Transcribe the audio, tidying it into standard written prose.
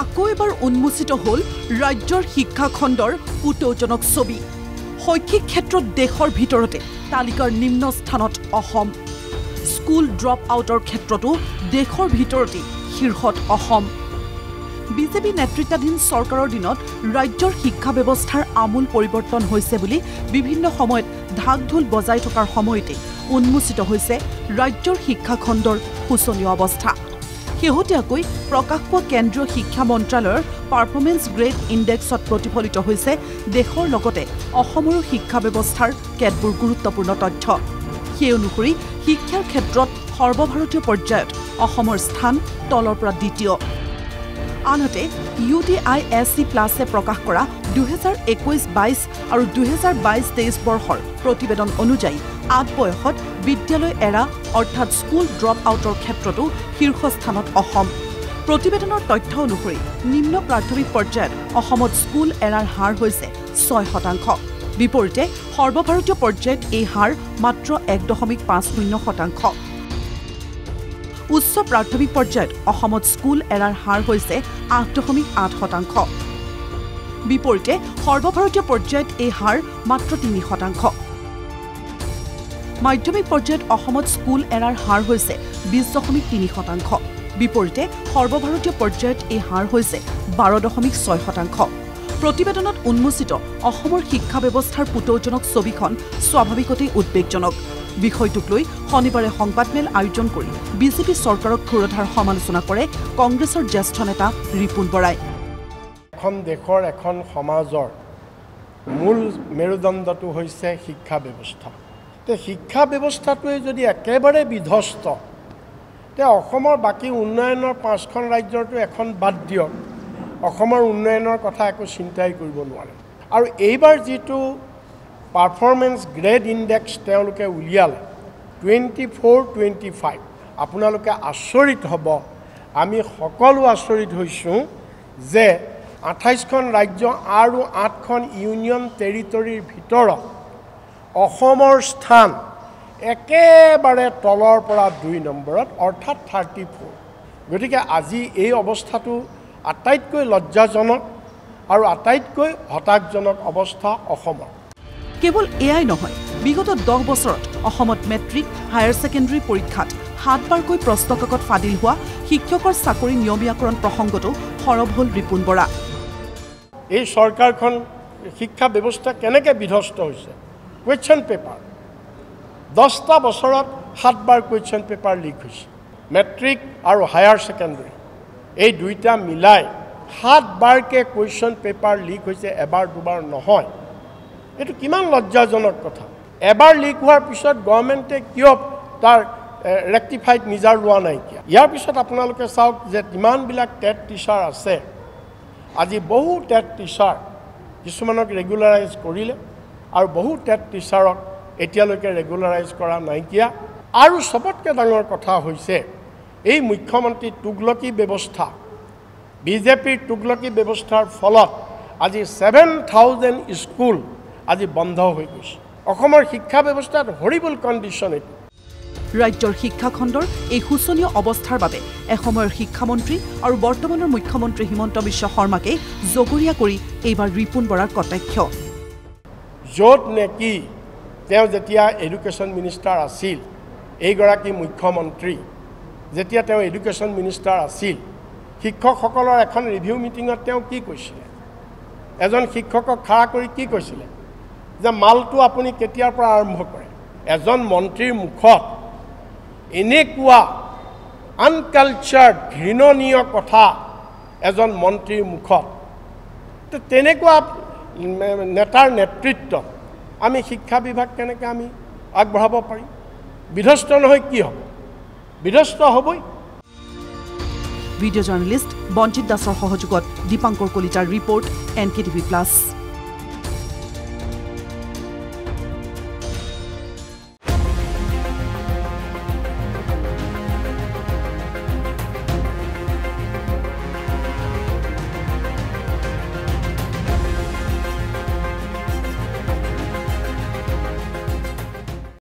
আকৌ এবাৰ উন্মোচিত হ'ল ৰাজ্যৰ শিক্ষা খণ্ডৰ উত্তেজনক ছবি। শৈক্ষিক ক্ষেত্ৰত দেশৰ ভিতৰতে তালিকাৰ নিম্ন স্থানত অসম। স্কুল ড্ৰপ আউটৰ ক্ষেত্ৰতো দেশৰ ভিতৰতে শীৰ্ষত অসম। বিজেপি নেতৃত্বাধীন চৰকাৰৰ দিনত ৰাজ্যৰ শিক্ষা ব্যৱস্থাৰ আমূল পৰিৱৰ্তন হৈছে বুলি বিভিন্ন সময়ত ঢাক ঢোল বজাই থকাৰ সময়তে উন্মোচিত হৈছে ৰাজ্যৰ শিক্ষা খণ্ডৰ শোচনীয় অৱস্থা। শেহতীয়াকৈ প্ৰকাশ পোৱা কেন্দ্ৰীয় শিক্ষা মন্ত্ৰালয়ৰ পাৰফৰ্মেন্স গ্ৰেড ইণ্ডেক্সত প্ৰতিফলিত হৈছে দেশৰ লগতে অসমৰো শিক্ষা ব্যৱস্থাৰ কেতবোৰ গুৰুত্বপূৰ্ণ তথ্য। সেই অনুসৰি শিক্ষাৰ ক্ষেত্ৰত সৰ্বভাৰতীয় পৰ্যায়ত অসমৰ স্থান তলৰ পৰা দ্বিতীয়। আনহাতে UDISC+এ প্ৰকাশ কৰা 2021-22 আৰু 2022-23 বৰ্ষৰ প্ৰতিবেদন অনুযায়ী 8 বয়সত বিদ্যালয় এৰা অৰ্থাৎ স্কুল ড্ৰপ আউটৰ ক্ষেত্ৰতো শীৰ্ষস্থানত অসম। প্ৰতিবেদনৰ তথ্য অনুসৰি নিম্ন প্ৰাথমিক পৰ্যায়ত অসমত স্কুল এৰাৰ হাৰ হৈছে 6%। বিপৰীতে সৰ্বভাৰতীয় পৰ্যায়ত এই হাৰ মাত্ৰ 1.50%। উচ্চ প্ৰাথমিক পৰ্যায়ত অসমত স্কুল এৰাৰ হাৰ হৈছে 8.8%। বিপৰীতে সৰ্বভাৰতীয় পৰ্যায়ত এই হাৰ মাত্ৰ 3%। মাধ্যমিক পৰ্যায়ত অসমত স্কুল এৰাৰ হাৰ হৈছে 20.3%। বিপৰীতে সৰ্বভাৰতীয় পৰ্যায়ত এই হাৰ হৈছে 12.6%। প্ৰতিবেদনত উন্মোচিত অসমৰ শিক্ষা ব্যৱস্থাৰ পুতৌজনক ছবিখন স্বাভাৱিকতেই উদ্বেগজনক। বিষয়টোক লৈ শনিবাৰে সংবাদমেল আয়োজন কৰি বিজেপি চৰকাৰক ক্ষুৰধাৰ সমালোচনা কৰে কংগ্ৰেছৰ জ্যেষ্ঠ নেতা ৰিপুণ বৰাই। এখন দেশৰ এখন সমাজৰ মূল মেৰুদণ্ডটো হৈছে শিক্ষা ব্যৱস্থা। শিক্ষা ব্যৱস্থাটোৱে যদি একেবাৰে বিধ্বস্ত, তে অসমৰ বাকী উন্নয়নৰ 5খন ৰাজ্যৰটো এখন বাদ দিয়ক, অসমৰ উন্নয়নৰ কথা একো চিন্তাই কৰিব নোৱাৰে। আৰু এইবাৰ যিটো পাৰফৰ্মেন্স গ্ৰেড ইণ্ডেক্স তেওঁলোকে উলিয়ালে 24-25, আপোনালোকে আচৰিত হ'ব, আমি সকলো আচৰিত হৈছোঁ যে 28খন ৰাজ্য আৰু 8খন ইউনিয়ন টেৰিটৰীৰ ভিতৰত অসমৰ স্থান একেবাৰে তলৰ পৰা 2 নম্বৰত অৰ্থাৎ 34। গতিকে আজি এই অৱস্থাটো আটাইতকৈ লজ্জাজনক আৰু আটাইতকৈ হতাশজনক অৱস্থা অসমৰ। কেৱল এয়াই নহয়, বিগত 10 বছৰত অসমত মেট্ৰিক হায়াৰ ছেকেণ্ডেৰী পৰীক্ষাত 7 বাৰকৈ প্ৰশ্নকাকত ফাদিল হোৱা শিক্ষকৰ চাকৰি নিয়মীয়াকৰণ প্ৰসংগতো সৰব হ'ল ৰিপুণ বৰা। এই চৰকাৰখন শিক্ষা ব্যৱস্থা কেনেকৈ বিধ্বস্ত হৈছে? কুৱেশ্যন পেপাৰ 10টা বছৰত 7 বাৰ কুৱেশ্যন পেপাৰ লিক হৈছে। মেট্ৰিক আৰু হায়াৰ ছেকেণ্ডেৰী এই দুইটা মিলাই 7 বাৰকৈ কুৱেশ্যন পেপাৰ লিক হৈছে, এবাৰ দুবাৰ নহয়। এইটো কিমান লজ্জাজনক কথা। এবাৰ লিক হোৱাৰ পিছত গভৰ্ণমেণ্টে কিয় তাৰ ৰেক্টিফাইড মিজাৰ লোৱা নাইকিয়া? ইয়াৰ পিছত আপোনালোকে চাওক যে যিমানবিলাক টেট টিচাৰ আছে, আজি বহু টেট টিচাৰ কিছুমানক ৰেগুলাৰাইজ কৰিলে আৰু বহু টেট টিচাৰক এতিয়ালৈকে ৰেগুলাৰাইজ কৰা নাইকিয়া। আৰু চবতকৈ ডাঙৰ কথা হৈছে এই মুখ্যমন্ত্ৰী তুগলকী ব্যৱস্থা, বিজেপিৰ তুগলকী ব্যৱস্থাৰ ফলত আজি 7,000 স্কুল আজি বন্ধ হৈ গৈছে। অসমৰ শিক্ষা ব্যৱস্থাত হৰিবল কণ্ডিশ্যন এইটো। ৰাজ্যৰ শিক্ষা খণ্ডৰ এই শোচনীয় অৱস্থাৰ বাবে এসময়ৰ শিক্ষামন্ত্ৰী আৰু বৰ্তমানৰ মুখ্যমন্ত্ৰী হিমন্ত বিশ্ব শৰ্মাকে জগৰীয়া কৰি এইবাৰ ৰিপুণ বৰাৰ কটাক্ষ। য'ত নেকি তেওঁ যেতিয়া এডুকেশ্যন মিনিষ্টাৰ আছিল, এইগৰাকী মুখ্যমন্ত্ৰী যেতিয়া তেওঁ এডুকেশ্যন মিনিষ্টাৰ আছিল, শিক্ষকসকলৰ এখন ৰিভিউ মিটিঙত তেওঁ কি কৈছিলে? এজন শিক্ষকক খাৰা কৰি কি কৈছিলে? যে মালটো আপুনি কেতিয়াৰ পৰা আৰম্ভ কৰে? এজন মন্ত্ৰীৰ মুখত এনেকুৱা আনকালচাৰ্ড ঘৃণনীয় কথা এজন মন্ত্ৰীৰ মুখত, তেনেকুৱা নেতাৰ নেতৃত্বত আমি শিক্ষা বিভাগ কেনেকৈ আমি আগবঢ়াব পাৰিম? বিধ্বস্ত নহয় কি হ'ব? বিধ্বস্ত হ'বই। ভিডিঅ' জাৰ্নেলিষ্ট বঞ্চিত দাসৰ সহযোগত দীপাংকৰ কলিতাৰ ৰিপৰ্ট NKTV+।